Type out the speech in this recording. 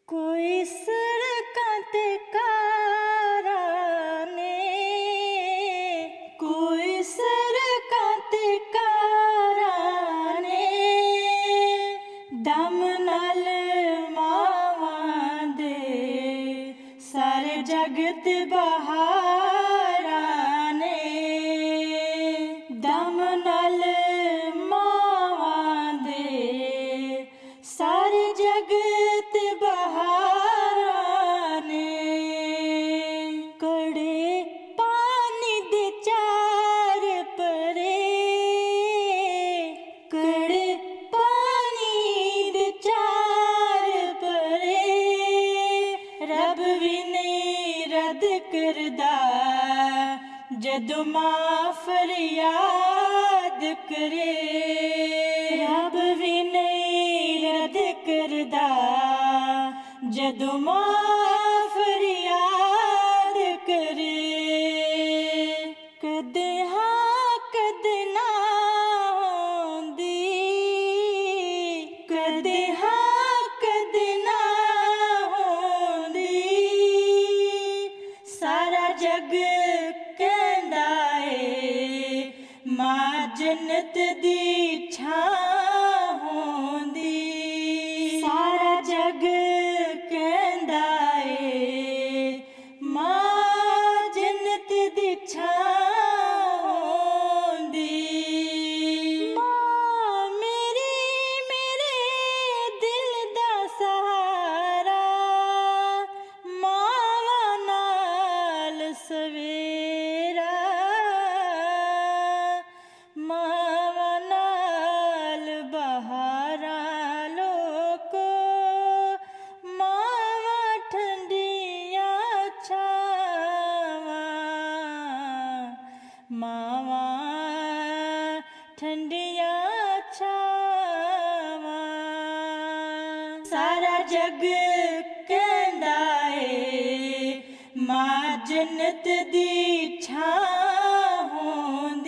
कोई सड़कां ते कारां ने, कोई सड़कां ते कारां ने, दम नाल मावां दे सारे जगत बहारां ने, दम नाल मावां दे सारे जगत बहारां ने। कड़े पानी दे चार परे, कड़े पानी दे चार परे, रब भी नहीं रद करदा जदों मां फरियाद करे। रब भी नहीं रद करदा जदों मां फरियाद करे। कदे हाँ कदे ना होंदी, कदे हाँ कदे ना होंदी, सारा जग कहंदा ए मां जन्नत दी छां होंदी। सारा जग कहंदा ए मां जन्नत दी छां होंदी। मां मेरी मेरे दिल दा सहारा, मावां नाल सवेरा, मावां नाल बहारां लोको, मावां ठंडियां छावां, मावां ठंडियां छावां। सारा जग कहंदा ए मां जन्नत दी छां होंदी।